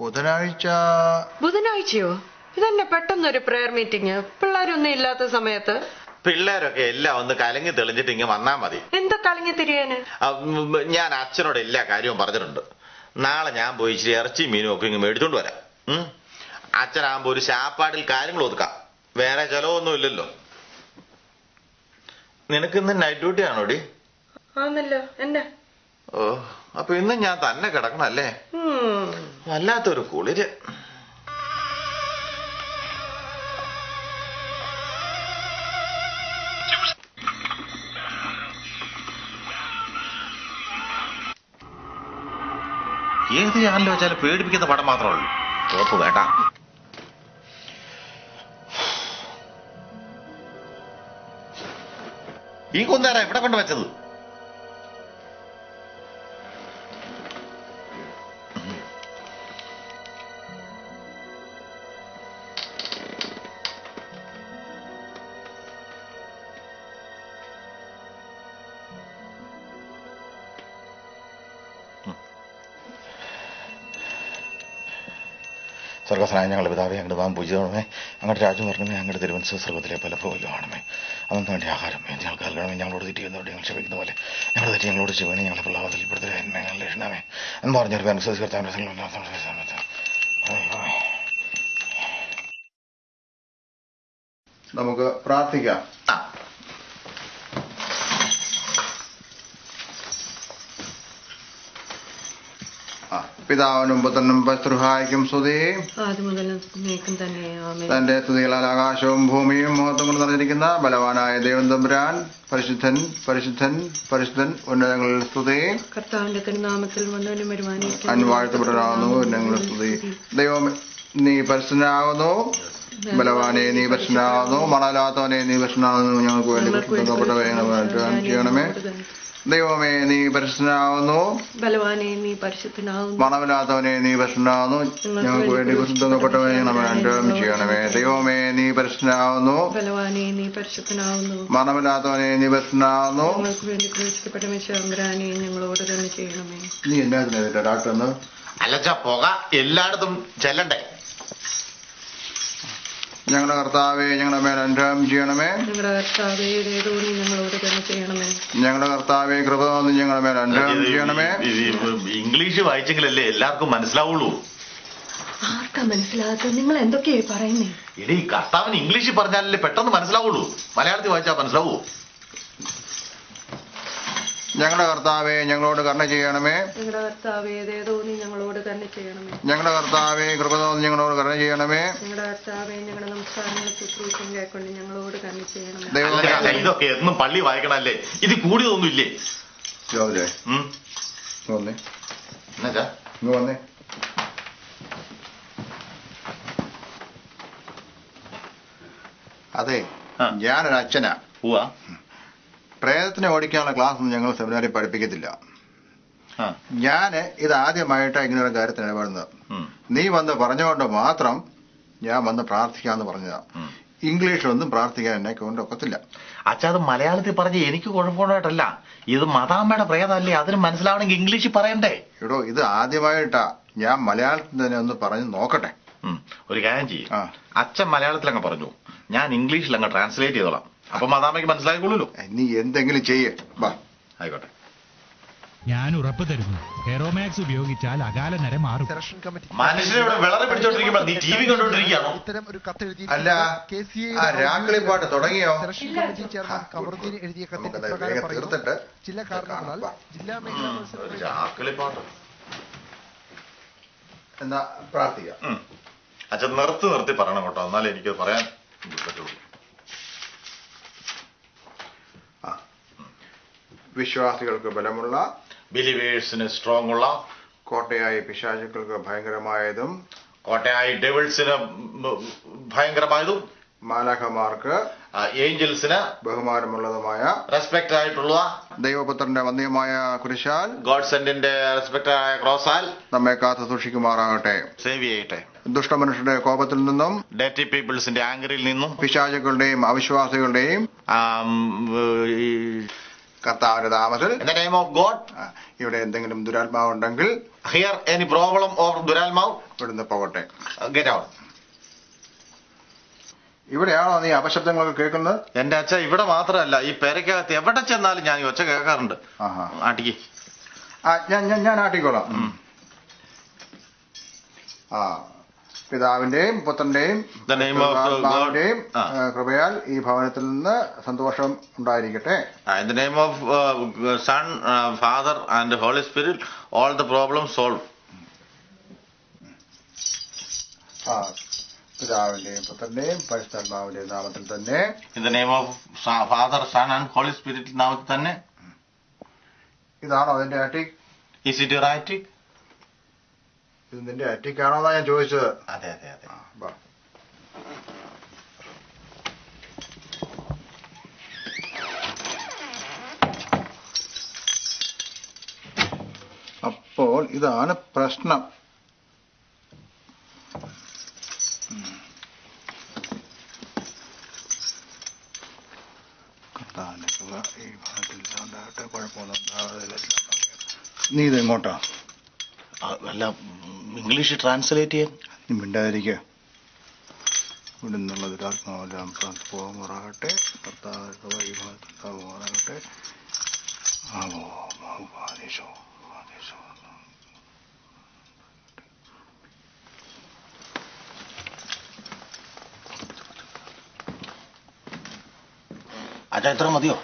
ബുധനാഴ്ചയോ? ഇതന്നെ പെട്ടെന്നൊരു prayer meeting. പിള്ളേരൊന്നും ഇല്ലാത്ത സമയത്ത്. പിള്ളേരൊക്കെ എല്ലാം ഒന്ന് കലങ്ങി തെളിഞ്ഞിട്ട് ഇങ്ങ് വന്നാ മതി. എന്താ കലങ്ങി തിരിയാന്? ഞാൻ അച്ഛനോട് എല്ലാ കാര്യവും പറഞ്ഞിട്ടുണ്ട്. നാളെ ഞാൻ പോയി ഇച്ചിരി ഇറച്ചി മീനും ഒക്കെ ഇങ്ങ് മേടിച്ചോണ്ട് വരാം. അച്ഛനാകുമ്പോ ഒരു ശാപ്പാടിൽ കാര്യങ്ങൾ ഒതുക്കാം. വേറെ ചെലവൊന്നും ഇല്ലല്ലോ. നിനക്ക് ഇന്ന് നൈറ്റ് ഡ്യൂട്ടി ആണോടി? ആന്നല്ലോ. എന്നെ ഓ, അപ്പൊ ഇന്ന് ഞാൻ തന്നെ കിടക്കണല്ലേ? വല്ലാത്തൊരു കുളിര്. ഏത് ചാനലിൽ വെച്ചാലും പേടിപ്പിക്കുന്ന പടം മാത്രമേ ഉള്ളൂ. ഉറപ്പ് വേണ്ട. ഈ കുന്നേര എവിടെ കൊണ്ട് വെച്ചത്? സ്വർഗസ്നായ ഞങ്ങളുടെ പിതാവേ, ഞങ്ങളുടെ നാം പൂജിതമേ, അങ്ങയുടെ രാജ്യം വരണമേ, അങ്ങയുടെ തിരുവനന്തപുരം സ്വർഗത്തിലെ പല പ്രബലമാണമേ. അതൊന്നും വേണ്ടി ആഹാരം ഞങ്ങൾക്ക് നൽകണമേ. ഞങ്ങളോട് തെറ്റിയുന്നവരോട് ഞങ്ങൾ ക്ഷമിക്കുന്ന പോലെ ഞങ്ങളുടെ തെറ്റി ഞങ്ങളോട് ചെയ്യുവാനേ. ഞങ്ങളെ പ്രലാപത്തിൽപ്പെടുത്തലേ രക്ഷണമേ എന്ന് പറഞ്ഞൊരു നമുക്ക് പ്രാർത്ഥിക്കാം. പിതാവിനും പുത്രനും പരിശുദ്ധാത്മാവിനും സ്തുതി. തന്റെ സ്തുതികളാൽ ആകാശവും ഭൂമിയും മഹത്വം കൊണ്ട് നിറഞ്ഞിരിക്കുന്ന ബലവാനായ ദൈവം തമ്പുരാൻ പരിശുദ്ധൻ പരിശുദ്ധൻ പരിശുദ്ധൻ ഉന്നതങ്ങളിൽ സ്തുതി. കർത്താവിന്റെ തിരുനാമത്തിൽ വാഴ്ത്തപ്പെടാവുന്നു ഉന്നതങ്ങളിൽ സ്തുതി. ദൈവം നീ പരിശുദ്ധനാകുന്നു, ബലവാനെ നീ പരിശുദ്ധനാകുന്നു, മണലാത്തവനെ നീ പരിശുദ്ധനാകുന്നു. ഞങ്ങൾക്ക് വേണ്ടി ചെയ്യണമേ. ദൈവമേ നീ പരിശുദ്ധനാകുന്നു, ബലവാനെ നീ പരിശുദ്ധനാകുന്നു, മണമില്ലാത്തവനെ നീ പരിശുദ്ധനാകുന്നു. ഞങ്ങൾക്ക് വേണ്ടി പരിശുദ്ധപ്പെട്ടവനെ അനുഗ്രഹം ചെയ്യണമേ. ദൈവമേ നീ പരിശുദ്ധനാകുന്നു, ബലവാനെ നീ പരിശുദ്ധനാകുന്നു, മണമില്ലാത്തവനെ നീ പരിശുദ്ധനാകുന്നു. ഞങ്ങൾക്ക് വേണ്ടി ക്രൂശിക്കപ്പെട്ട മെശിഹായെ ഞങ്ങളോട് തന്നെ ചെയ്യണമേ. നീ എന്നാ ഡോക്ടർ എന്ന് അല്ലച്ച പുക എല്ലായിടത്തും ചെല്ലണ്ടേ? ഞങ്ങളുടെ കർത്താവേ ഞങ്ങളുടെ മേൽ അനുഗ്രഹം ചെയ്യണമേ. ഞങ്ങളുടെ കർത്താവേ ഞങ്ങളോട് തന്നെ ചെയ്യണമേ. ഞങ്ങളുടെ കർത്താവേ കൃപ തോന്നി ഞങ്ങളുടെ മേൽ അനുഗ്രഹം ചെയ്യണമേ. ഇംഗ്ലീഷ് വായിച്ചെങ്കിലല്ലേ എല്ലാവർക്കും മനസ്സിലാവുള്ളൂ. ആർക്കാ മനസ്സിലാകാത്ത? നിങ്ങൾ എന്തൊക്കെയാ പറയുന്നേ? ഇനി കർത്താവിന് ഇംഗ്ലീഷിൽ പറഞ്ഞാലല്ലേ പെട്ടെന്ന് മനസ്സിലാവുള്ളൂ. മലയാളത്തിൽ വായിച്ചാൽ മനസ്സിലാവൂ. ഞങ്ങളുടെ കർത്താവേ ഞങ്ങളോട് കരുണ ചെയ്യണമേ. ഞങ്ങളുടെ കർത്താവേ ദയതോന്നി ഞങ്ങളോട് കരുണ ചെയ്യണമേ. ഞങ്ങളുടെ കർത്താവേ കൃപ തോന്നി ഞങ്ങളോട് കരുണ ചെയ്യണമേ. ഞങ്ങളുടെ കർത്താവേ ഞങ്ങളുടെ നമസ്കാരങ്ങൾ ശുശ്രൂഷയും കൈക്കൊണ്ട് ഞങ്ങളോട് കരുണ ചെയ്യണമേ. ഇതൊക്കെ എന്നും പള്ളി വായിക്കണല്ലേ? ഇത് കൂടിയതൊന്നും ഇല്ലേ? വന്നേ. അതെ, ഞാനൊരു അച്ഛനാ. പ്രേതത്തിനെ ഓടിക്കാനുള്ള ക്ലാസ് ഒന്നും ഞങ്ങൾ സെമിനാറിൽ പഠിപ്പിക്കത്തില്ല. ഞാൻ ഇത് ആദ്യമായിട്ടാണ് ഇങ്ങനെയുള്ള കാര്യത്തിന് ഇടപെടുന്നത്. നീ വന്ന് പറഞ്ഞുകൊണ്ട് മാത്രം ഞാൻ വന്ന് പ്രാർത്ഥിക്കാന്ന് പറഞ്ഞതാ. ഇംഗ്ലീഷിലൊന്നും പ്രാർത്ഥിക്കാൻ എന്നെ കൊണ്ടൊക്കത്തില്ല. അച്ഛാ, അത് മലയാളത്തിൽ പറഞ്ഞ് എനിക്ക് കുഴപ്പമുണ്ടായിട്ടല്ല. ഇത് മതാമ്മയുടെ പ്രേതമല്ലേ, അതിന് മനസ്സിലാവണമെങ്കിൽ ഇംഗ്ലീഷിൽ പറയണ്ടേ? എടോ, ഇത് ആദ്യമായിട്ടാ. ഞാൻ മലയാളത്തിൽ തന്നെ ഒന്ന് പറഞ്ഞു നോക്കട്ടെ. ഒരു കാര്യം ചെയ്യും, അച്ഛൻ മലയാളത്തിലങ്ങ് പറഞ്ഞു, ഞാൻ ഇംഗ്ലീഷിൽ അങ്ങ് ട്രാൻസ്ലേറ്റ് ചെയ്തോളാം. അപ്പൊ മതാമയ്ക്ക് മനസ്സിലായിക്കൊള്ളൂല്ലോ. നീ എന്തെങ്കിലും ചെയ്യേ. ആയിക്കോട്ടെ. ഞാൻ ഉറപ്പ് തരുന്നു, ഹെറോമാക്സ് ഉപയോഗിച്ചാൽ അകാല നര മാറും. മനുഷ്യനെ വിളറി പിടിച്ചോണ്ടിരിക്കുമ്പോ നീ ടി വി കണ്ടോണ്ടിരിക്കുകയാണോ? അല്ല, രാക്കളി പാട്ട് തുടങ്ങിയോ? തീർത്തിട്ട് ചില കാരണങ്ങളാൽ ജില്ലാ രാക്കളിപ്പാട്ട് എന്നാ പ്രാർത്ഥിക്കാം. അച്ഛൻ നിർത്തി പറയണം കേട്ടോ, എന്നാലേ എനിക്ക് പറയാൻ പറ്റുള്ളൂ. വിശ്വാസികൾക്ക് ബലമുള്ള, ബിലീവേഴ്സിന് സ്ട്രോങ് ഉള്ള, കോട്ടയായി പിശാചുക്കൾക്ക് ഭയങ്കരമായതും, കോട്ടയായി ഡെവിൾസിന് ഭയങ്കരമായതും, മാലാഖമാർക്ക് ഏഞ്ചൽസിന് ബഹുമാനമുള്ളതുമായ, റെസ്പെക്ട് ആയിട്ടുള്ള, ദൈവപുത്രന്റെ വന്ധ്യമായ കുരിശാൽ, ഗോഡ് സെന്റിന്റെ റെസ്പെക്ട് ആയ ക്രോസാൽ നമ്മെ കാത്തു സൂക്ഷിക്കുമാറാകട്ടെ. സേവ് ചെയ്യട്ടെ. ദുഷ്ടമനുഷ്യരുടെ കോപത്തിൽ നിന്നും, ഡേറ്റി പീപ്പിൾസിന്റെ ആംഗറിൽ നിന്നും, പിശാചുക്കളുടെയും അവിശ്വാസികളുടെയും കർത്താവിന്റെ നാമത്തിൽ In the name of God, ഇവിടെ എന്തെങ്കിലും ദുരാത്മാവുണ്ടെങ്കിൽ here any problem or Duralmav, ഇവിടുന്ന് പോകട്ടെ. get out. ഇവിടെയാണോ നീ അപശബ്ദങ്ങളൊക്കെ കേൾക്കുന്നത്? എന്റെ അച്ഛ ഇവിടെ മാത്രമല്ല, ഈ പെരക്കകത്ത് എവിടെ ചെന്നാലും ഞാൻ ഈ ഒച്ച കേൾക്കാറുണ്ട്. ആഹാ. ആട്ടിക്ക്. ഞാൻ ആട്ടിക്കോളാം. പിതാവിന്റെയും പുത്രന്റെയും The name of God. കൃപയാൽ ഈ ഭവനത്തിൽ നിന്ന് സന്തോഷം ഉണ്ടായിരിക്കട്ടെ. In the name of Son, Father and Holy Spirit, all the problems solved. പിതാവിന്റെയും പുത്രന്റെയും പരിശുദ്ധാത്മാവിന്റെയും നാമത്തിൽ തന്നെ. In the name of Father, Son and Holy Spirit നാമത്തിൽ തന്നെ. ഇതാണോ അതിന്റെ attic? Is it your attic? ഇത് നിന്റെ അറ്റിക്കാണോ എന്നാ ഞാൻ ചോദിച്ചത്. അതെ അതെ അതെ. അപ്പോൾ ഇതാണ് പ്രശ്നം. ഈ ഭാഗത്തിൽ കുഴപ്പമൊന്നും നീ ഇതെങ്ങോട്ടാ? അല്ല, ഇംഗ്ലീഷ് ട്രാൻസ്ലേറ്റ് ചെയ്യാൻ. നീ മിണ്ടാതിരിക്കുക. ഇവിടെ നിന്നുള്ള ദുരാത്മാവെല്ലാം പോകുമാറാകട്ടെ. കർത്താവ് ഈ ഭാഗത്തുണ്ടാകുമാറാകട്ടെ. അച്ഛാ, ഇത്ര മതിയോ?